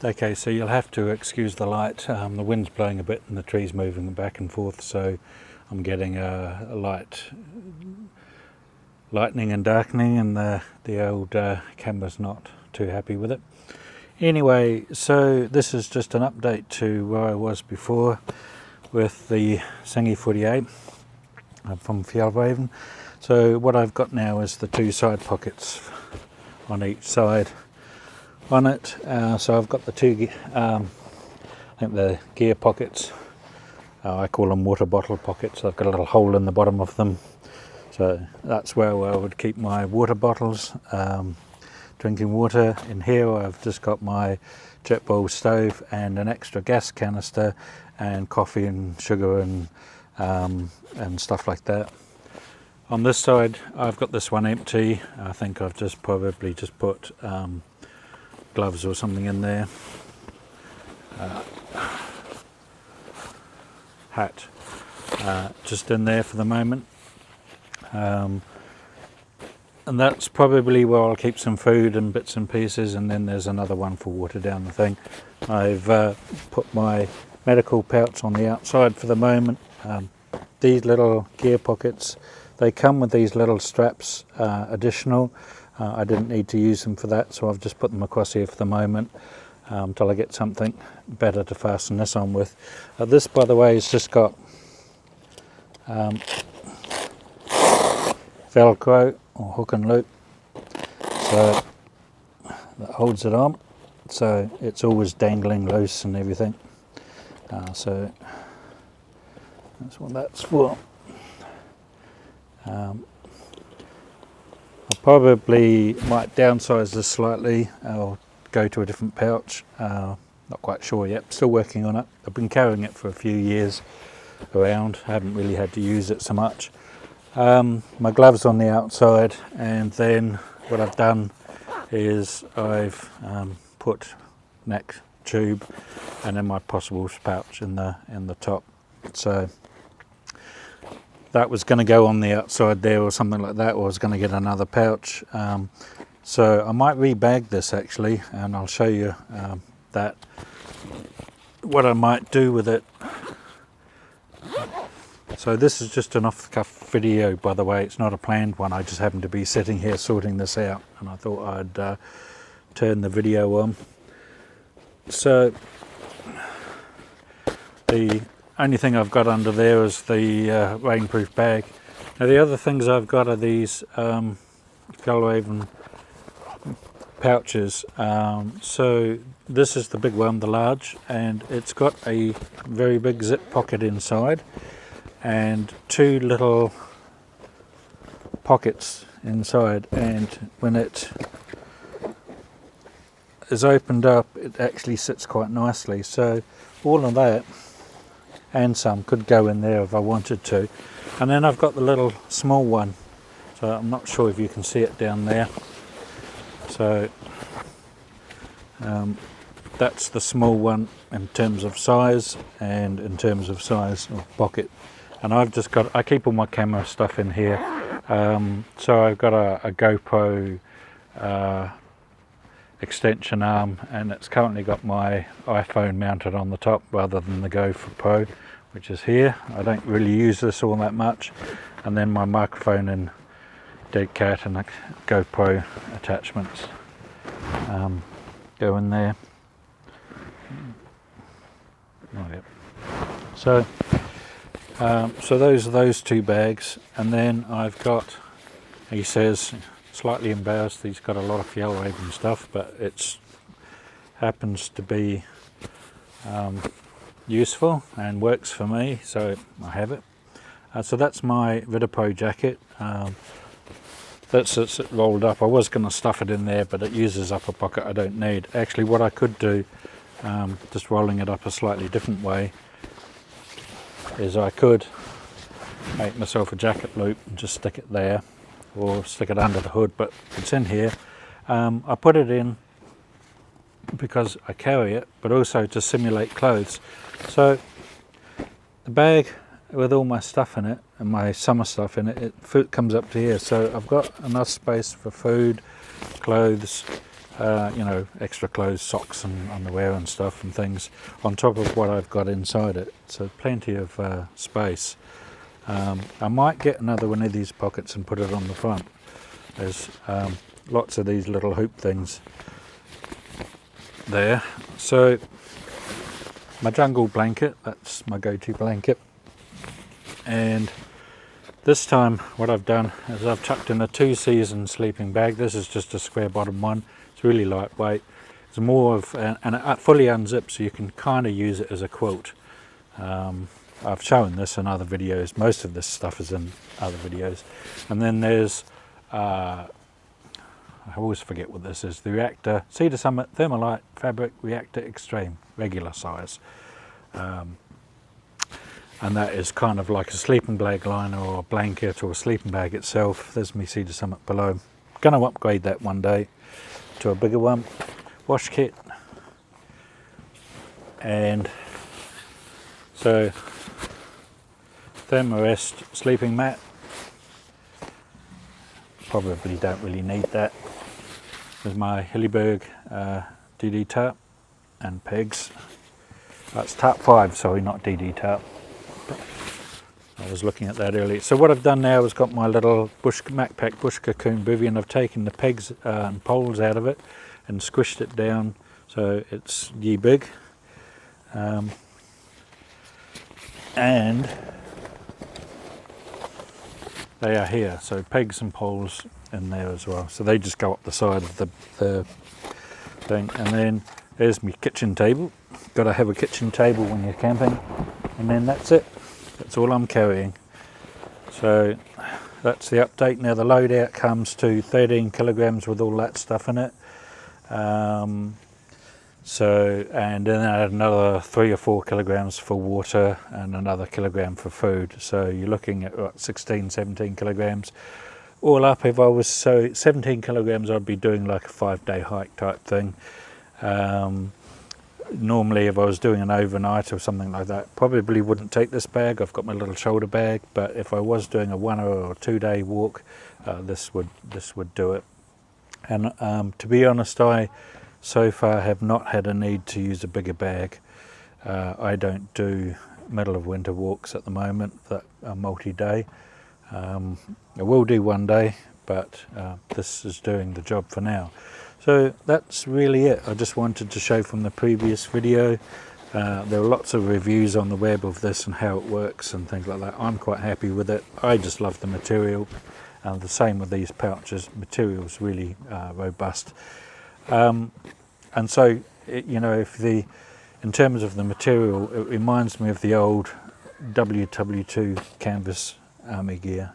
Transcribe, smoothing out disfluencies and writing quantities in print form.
Okay, so you'll have to excuse the light. The wind's blowing a bit and the tree's moving back and forth, so I'm getting a light lightning and darkening, and the old camera's not too happy with it. Anyway, so this is just an update to where I was before with the Singi 48 from Fjallraven. So what I've got now is the two side pockets on each side on it. So I've got the two, I think the gear pockets, I call them water bottle pockets. I've got a little hole in the bottom of them. So that's where I would keep my water bottles, drinking water. In here I've just got my jet bowl stove and an extra gas canister and coffee and sugar and stuff like that. On this side I've got this one empty. I think I've just probably just put gloves or something in there. Hat just in there for the moment. And that's probably where I'll keep some food and bits and pieces, and then there's another one for water down the thing. I've put my medical pouch on the outside for the moment. These little gear pockets, they come with these little straps additional. I didn't need to use them for that, so I've just put them across here for the moment until I get something better to fasten this on with. This, by the way, has just got Velcro or hook and loop, so that holds it on, so it's always dangling loose and everything. So that's what that's for. I probably might downsize this slightly or go to a different pouch. Not quite sure yet, still working on it. I've been carrying it for a few years around, I haven't really had to use it so much. My gloves on the outside, and then what I've done is I've put neck tube and then my possibles pouch in the top. So that was going to go on the outside there or something like that, or I was going to get another pouch. So I might rebag this actually, and I'll show you that what I might do with it. So this is just an off-the-cuff video, by the way. It's not a planned one. I just happened to be sitting here sorting this out, and I thought I'd turn the video on. So the only thing I've got under there is the rainproof bag. Now the other things I've got are these Fjallraven pouches. So this is the big one, the large, and it's got a very big zip pocket inside and two little pockets inside, and when it is opened up it actually sits quite nicely. So all of that and some could go in there if I wanted to. And then I've got the little small one, so I'm not sure if you can see it down there. So that's the small one in terms of size and in terms of size of pocket. And I've just got, I keep all my camera stuff in here. So I've got a GoPro extension arm, and it's currently got my iPhone mounted on the top rather than the GoPro Pro, which is here. I don't really use this all that much. And then my microphone and dead cat and the GoPro attachments go in there. Oh, yep. So those are those two bags, and then I've got, he says, slightly embarrassed, he's got a lot of Fjallraven stuff, but it happens to be useful and works for me, so I have it. So that's my Vitapro jacket. That's rolled up. I was going to stuff it in there, but it uses up a pocket I don't need. Actually, what I could do, just rolling it up a slightly different way, is I could make myself a jacket loop and just stick it there, or stick it under the hood, but it's in here. I put it in because I carry it, but also to simulate clothes. So the bag with all my stuff in it and my summer stuff in it, it comes up to here. So I've got enough space for food, clothes, you know, extra clothes, socks and underwear and stuff and things on top of what I've got inside it, so plenty of space. I might get another one of these pockets and put it on the front. There's lots of these little hoop things there. So my jungle blanket, that's my go-to blanket, and this time what I've done is I've chucked in a 2-season sleeping bag. This is just a square bottom one. It's really lightweight. It's more of, and it fully unzips, so you can kind of use it as a quilt. I've shown this in other videos. Most of this stuff is in other videos. And then there's, I always forget what this is, the Reactor Cedar Summit Thermalite Fabric Reactor Extreme, regular size. And that is kind of like a sleeping bag liner or a blanket or a sleeping bag itself. There's my Cedar Summit below. Going to upgrade that one day to a bigger one. Wash kit. And so Thermarest sleeping mat. Probably don't really need that. There's my Hillyberg DD tarp and pegs. That's tarp 5, sorry, not DD tarp. I was looking at that earlier. So what I've done now is got my little Macpac bush cocoon bivvy, and I've taken the pegs and poles out of it and squished it down so it's ye big. And they are here, so pegs and poles in there as well. So they just go up the side of the thing. And then there's my kitchen table. Got to have a kitchen table when you're camping. And then that's it. That's all I'm carrying. So that's the update. Now the loadout comes to 13 kilograms with all that stuff in it. So, and then I had another 3 or 4 kilograms for water and another kilogram for food. So you're looking at what, 16, 17 kilograms. All up, if I was 17 kilograms, I'd be doing like a 5-day hike type thing. Normally if I was doing an overnight or something like that, probably wouldn't take this bag. I've got my little shoulder bag, but if I was doing a 1 or 2 day walk, this would do it. And to be honest, I so far have not had a need to use a bigger bag. I don't do middle of winter walks at the moment that are multi-day. I will do one day, but this is doing the job for now. So that's really it. I just wanted to show from the previous video. There are lots of reviews on the web of this and how it works and things like that. I'm quite happy with it. I just love the material. The same with these pouches. Material's really robust. And so, you know, in terms of the material, it reminds me of the old WW2 canvas army gear.